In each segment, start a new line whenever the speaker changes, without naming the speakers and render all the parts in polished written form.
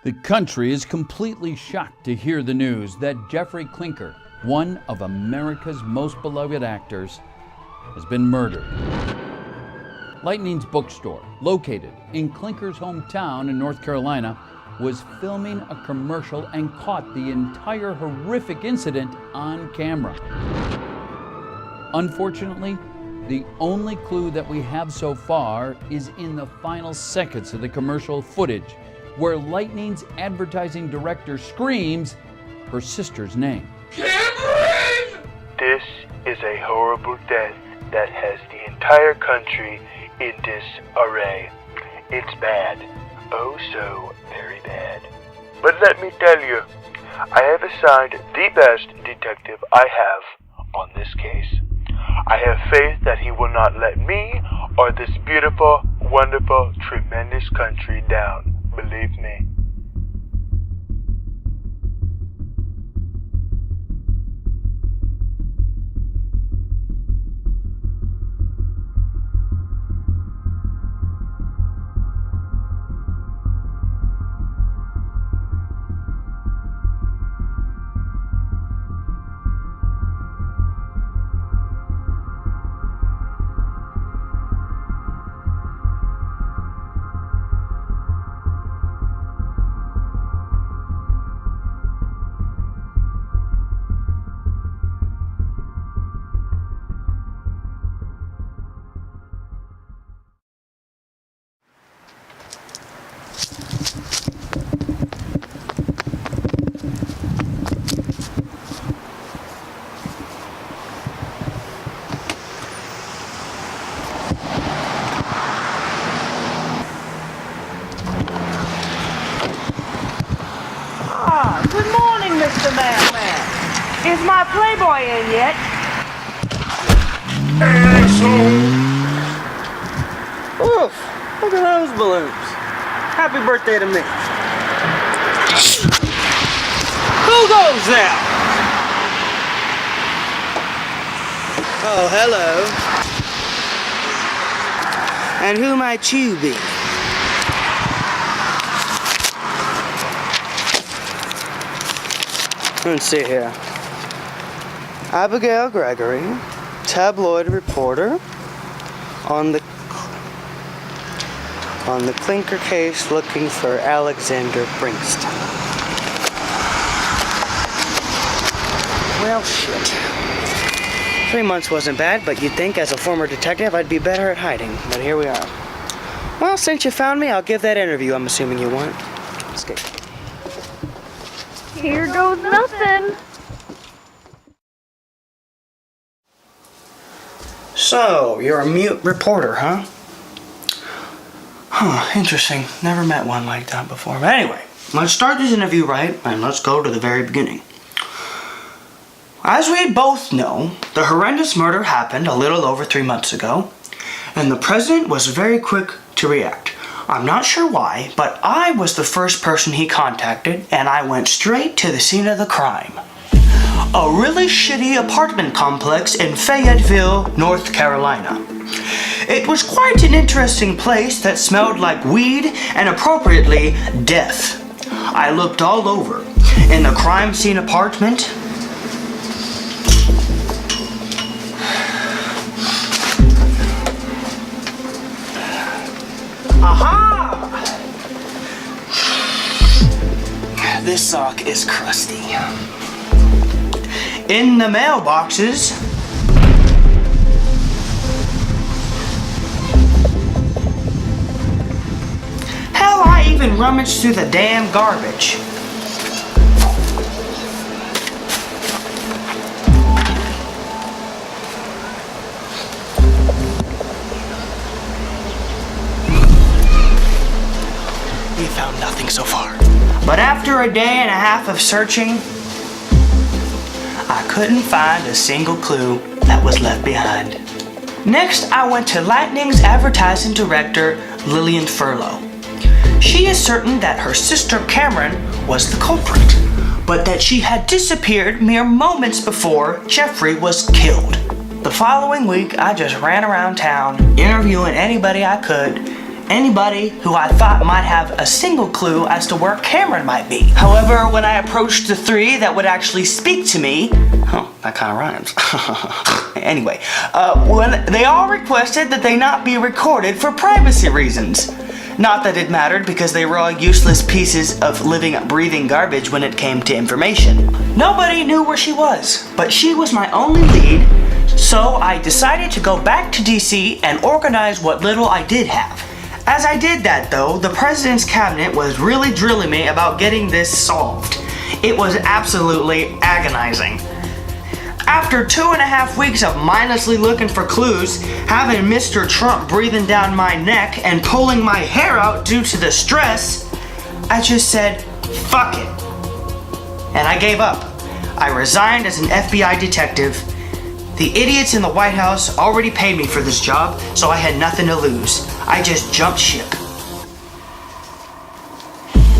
The country is completely shocked to hear the news that Jeffrey Klinker, one of America's most beloved actors, has been murdered. Lightning's bookstore, located in Klinker's hometown in North Carolina, was filming a commercial and caught the entire horrific incident on camera. Unfortunately, the only clue that we have so far is in the final seconds of the commercial footage, where Lightning's advertising director screams her sister's name.
Cameron! This is a horrible death that has the entire country in disarray. It's bad. Oh, so very bad. But let me tell you, I have assigned the best detective I have on this case. I have faith that he will not let me or this beautiful, wonderful, tremendous country down. Believe me.
Good morning, Mr. Mailman. Is my Playboy in yet?
Asshole!
Oof, look at those balloons. Happy birthday to me. Who goes there? Oh, hello. And who might you be? Let's see here. Abigail Gregory, tabloid reporter on the Klinker case looking for Alexander Bringston. Well, shit. 3 months wasn't bad, but you'd think as a former detective I'd be better at hiding. But here we are. Well, since you found me, I'll give that interview I'm assuming you want. Let's get it.
Here goes nothing.
So, you're a mute reporter, huh? Huh, interesting. Never met one like that before. But anyway, let's start this interview right, and let's go to the very beginning. As we both know, the horrendous murder happened a little over 3 months ago, and the president was very quick to react. I'm not sure why, but I was the first person he contacted, and I went straight to the scene of the crime. A really shitty apartment complex in Fayetteville, North Carolina. It was quite an interesting place that smelled like weed and appropriately death. I looked all over. In the crime scene apartment, aha! This sock is crusty. In the mailboxes, hell, I even rummaged through the damn garbage. We found nothing so far. But after a day and a half of searching, I couldn't find a single clue that was left behind. Next, I went to Lightning's advertising director, Lillian Furlow. She is certain that her sister Cameron was the culprit, but that she had disappeared mere moments before Jeffrey was killed. The following week, I just ran around town, interviewing anybody I could, anybody who I thought might have a single clue as to where Cameron might be. However, when I approached the three that would actually speak to me, that kind of rhymes. Anyway, when they all requested that they not be recorded for privacy reasons. Not that it mattered, because they were all useless pieces of living, breathing garbage when it came to information. Nobody knew where she was, but she was my only lead, so I decided to go back to DC and organize what little I did have. As I did that though, the president's cabinet was really drilling me about getting this solved. It was absolutely agonizing. After 2.5 weeks of mindlessly looking for clues, having Mr. Trump breathing down my neck and pulling my hair out due to the stress, I just said, fuck it. And I gave up. I resigned as an FBI detective. The idiots in the White House already paid me for this job, so I had nothing to lose. I just jumped ship.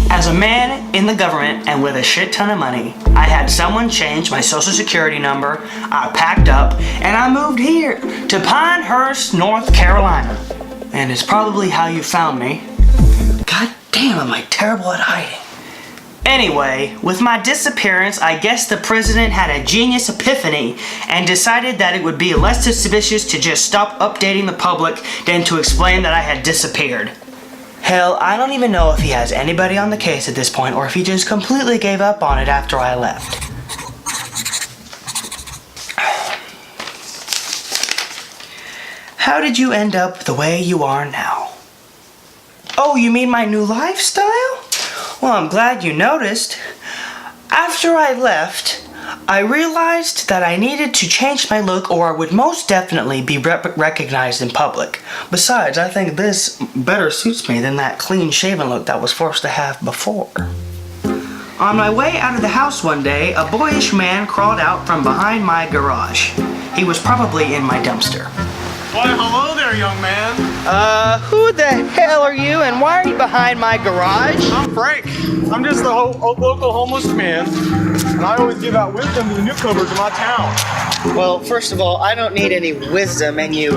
As a man in the government and with a shit ton of money, I had someone change my social security number, I packed up, and I moved here to Pinehurst, North Carolina. And it's probably how you found me. God damn, am I terrible at hiding. Anyway, with my disappearance, I guess the president had a genius epiphany and decided that it would be less suspicious to just stop updating the public than to explain that I had disappeared. Hell, I don't even know if he has anybody on the case at this point or if he just completely gave up on it after I left. How did you end up the way you are now? Oh, you mean my new lifestyle? Well, I'm glad you noticed. After I left, I realized that I needed to change my look or I would most definitely be recognized in public. Besides, I think this better suits me than that clean-shaven look that was forced to have before. On my way out of the house one day, a boyish man crawled out from behind my garage. He was probably in my dumpster.
Why, hello there, young man.
Who the hell are you and why are you behind my garage?
I'm Frank. I'm just the local homeless man, and I always give out wisdom to the newcomers in my town.
Well, first of all, I don't need any wisdom, and you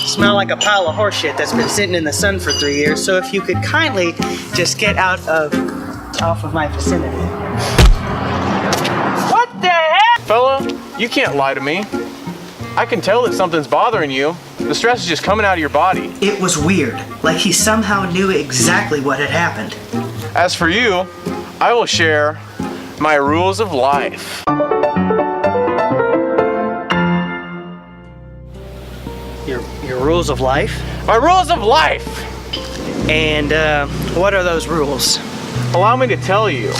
smell like a pile of horseshit that's been sitting in the sun for 3 years, so if you could kindly just get off of my vicinity.
What the heck?
Fella, you can't lie to me. I can tell that something's bothering you. The stress is just coming out of your body.
It was weird, like he somehow knew exactly what had happened.
As for you, I will share my rules of life.
Your rules of life?
My rules of life!
And, what are those rules?
Allow me to tell you.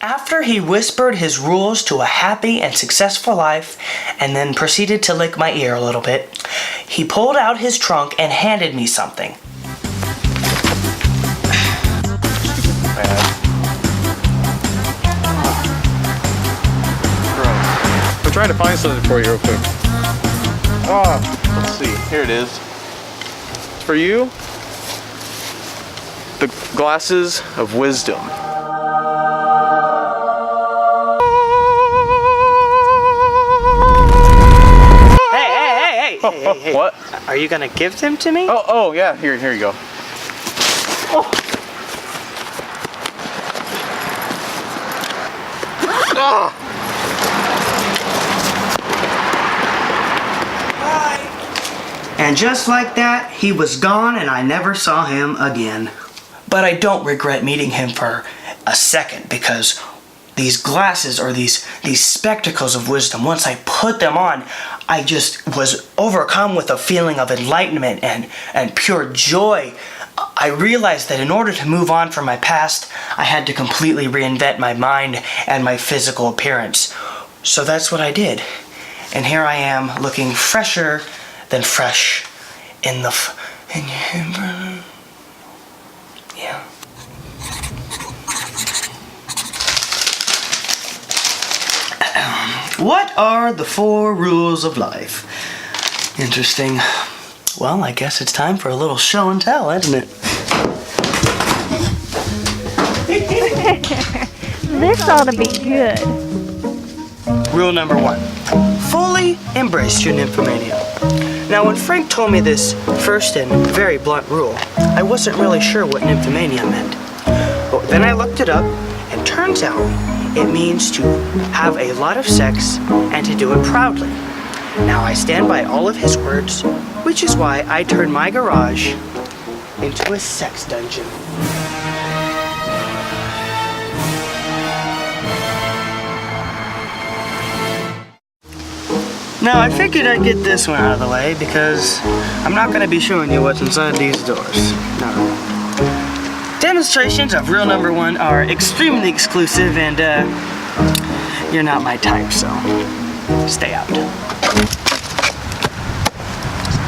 After he whispered his rules to a happy and successful life, and then proceeded to lick my ear a little bit, he pulled out his trunk and handed me something.
I'm trying to find something for you real quick. Let's see. Here it is. It's for you. The glasses of wisdom.
Hey.
What?
Are you gonna give them to me?
Oh yeah. Here you go. Oh. Ah.
And just like that, he was gone and I never saw him again. But I don't regret meeting him for a second, because these glasses or these spectacles of wisdom, once I put them on, I just was overcome with a feeling of enlightenment and pure joy. I realized that in order to move on from my past, I had to completely reinvent my mind and my physical appearance. So that's what I did. And here I am, looking fresher than fresh in the... Yeah. What are the 4 rules of life? Interesting. Well, I guess it's time for a little show and tell, isn't it?
This ought to be good.
Rule number 1. Fully embrace your nymphomania. Now, when Frank told me this first and very blunt rule, I wasn't really sure what nymphomania meant. But then I looked it up, and turns out it means to have a lot of sex and to do it proudly. Now, I stand by all of his words, which is why I turned my garage into a sex dungeon. Now, I figured I'd get this one out of the way because I'm not going to be showing you what's inside these doors. No. Demonstrations of rule number 1 are extremely exclusive and, you're not my type, so stay out.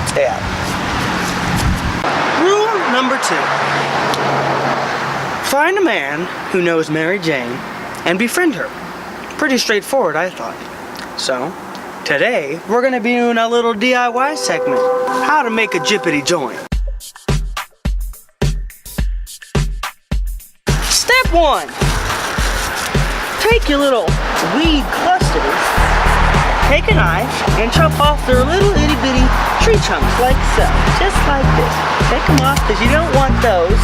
Stay out. Rule number 2. Find a man who knows Mary Jane and befriend her. Pretty straightforward, I thought. So, today, we're gonna be doing a little DIY segment. How to make a jippity joint. Step 1. Take your little weed clusters, take a knife, and chop off their little itty bitty tree chunks like so. Just like this. Take them off because you don't want those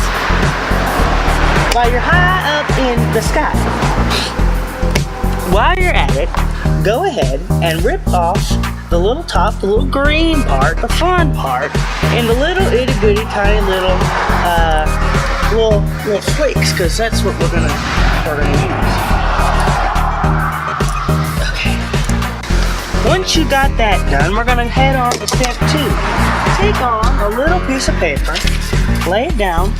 while you're high up in the sky. While you're at it, go ahead and rip off the little top, the little green part, the fun part, and the little itty bitty tiny little flakes, because that's what we're gonna use. Okay. Once you got that done, we're gonna head on to step 2. Take on a little piece of paper, lay it down,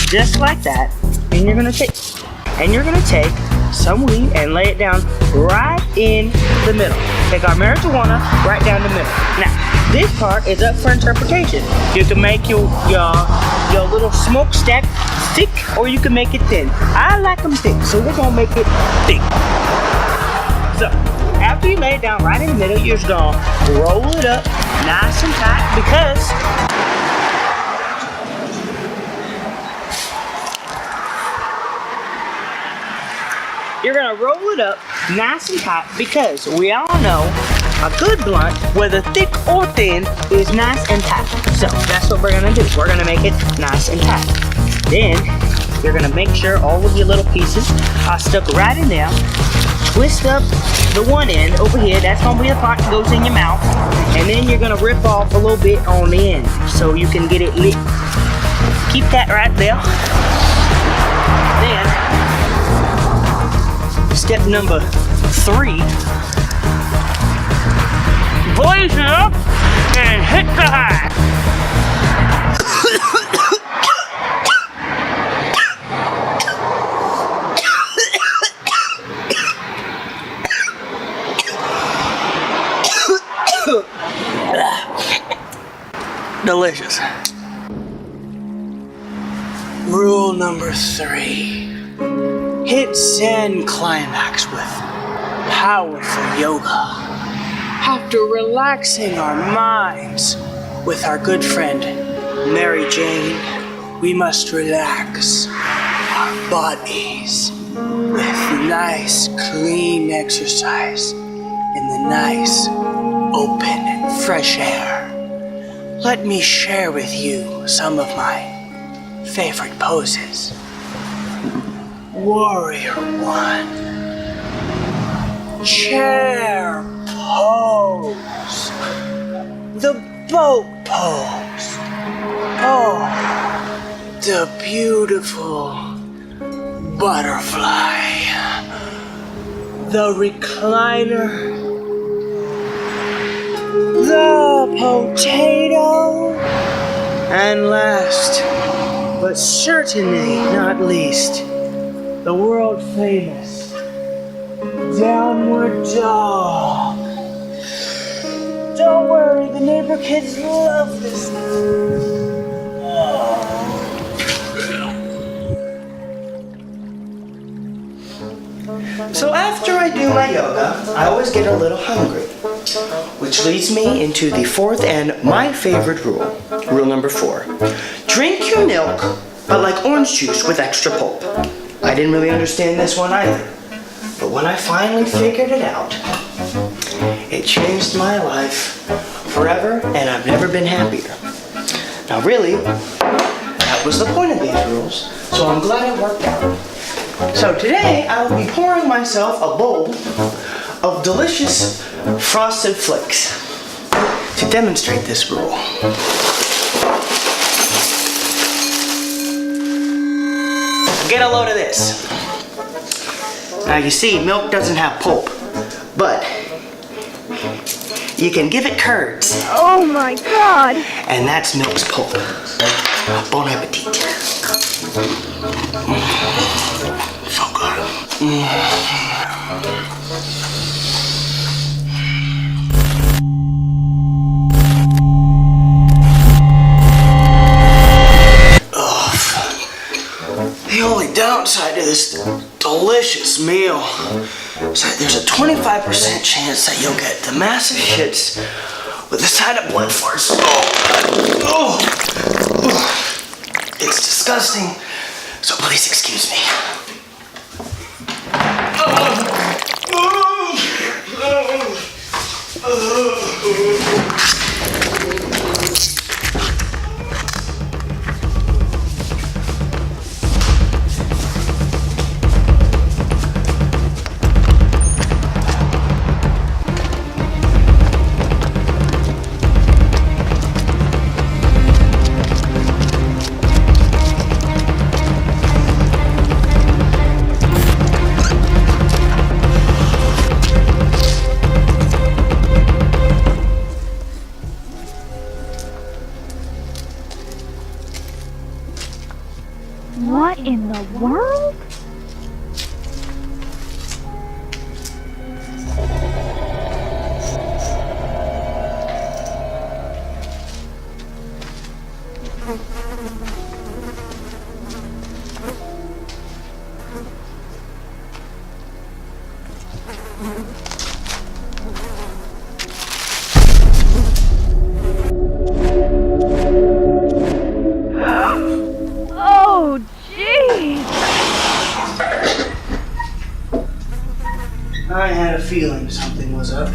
just like that, and you're gonna take some weed and lay it down right in the middle. Take our marijuana right down the middle. Now, this part is up for interpretation. You can make your little smokestack thick, or you can make it thin. I like them thick, so we're gonna make it thick. So, after you lay it down right in the middle, you're just gonna roll it up nice and tight because you're gonna roll it up nice and tight because we all know a good blunt, whether thick or thin, is nice and tight. So that's what we're gonna do. We're gonna make it nice and tight. Then you're gonna make sure all of your little pieces are stuck right in there. Twist up the one end over here. That's gonna be the part that goes in your mouth. And then you're gonna rip off a little bit on the end so you can get it lit. Keep that right there. Then step number 3, blaze it up and hit the high. Delicious. Rule number 3. Hit Zen climax with powerful yoga. After relaxing our minds with our good friend Mary Jane, we must relax our bodies with nice clean exercise in the nice open and fresh air. Let me share with you some of my favorite poses. Warrior 1. Chair pose. The boat pose. Oh, the beautiful butterfly. The recliner. The potato. And last, but certainly not least, the world famous downward dog. Don't worry, the neighbor kids love this. So after I do my yoga, I always get a little hungry, which leads me into the 4th and my favorite rule. Rule number 4. Drink your milk but like orange juice with extra pulp. I didn't really understand this one either, but when I finally figured it out, it changed my life forever, and I've never been happier. Now really, that was the point of these rules, so I'm glad it worked out. So today, I will be pouring myself a bowl of delicious frosted flakes to demonstrate this rule. Get a load of this. Now you see, milk doesn't have pulp, but you can give it curds.
Oh my God!
And that's milk's pulp. Bon appetit. So good. The only downside to this delicious meal is that there's a 25% chance that you'll get the massive shits with a side of blood farts. Oh. It's disgusting, so please excuse me.
What in the world? Oh, jeez!
I had a feeling something was up,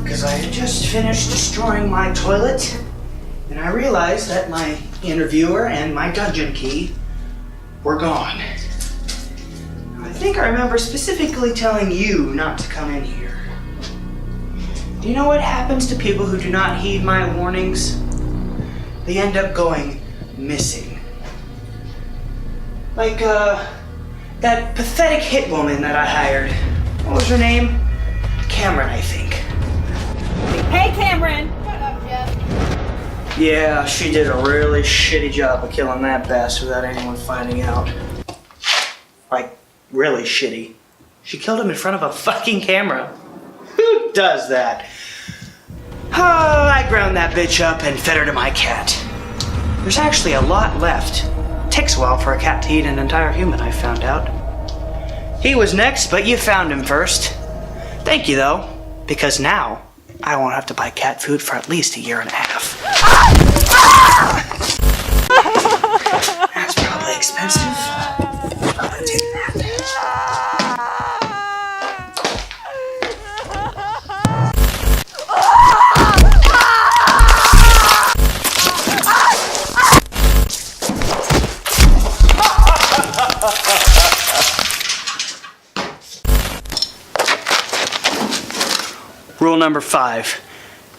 because I had just finished destroying my toilet, and I realized that my interviewer and my dungeon key were gone. I think I remember specifically telling you not to come in here. Do you know what happens to people who do not heed my warnings? They end up going missing. Like, that pathetic hit woman that I hired. What was her name? Cameron, I think.
Hey, Cameron! Shut up, Jeff.
Yeah, she did a really shitty job of killing that bastard without anyone finding out. Like, really shitty. She killed him in front of a fucking camera. Who does that? Oh, I ground that bitch up and fed her to my cat. There's actually a lot left. Takes a while for a cat to eat an entire human, I found out. He was next, but you found him first. Thank you, though, because now I won't have to buy cat food for at least a year and a half. That's probably expensive. I'm gonna take that. Rule number 5,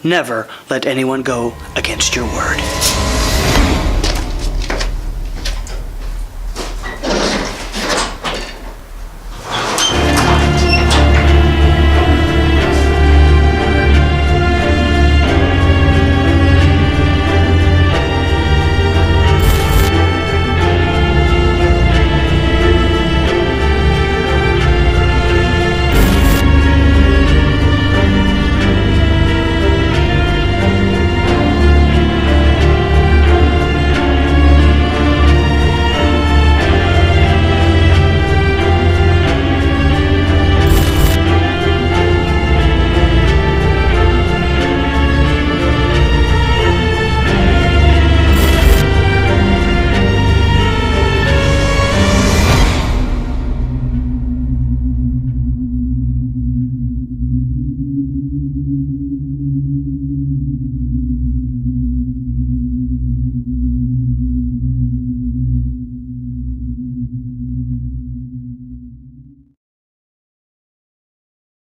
never let anyone go against your word.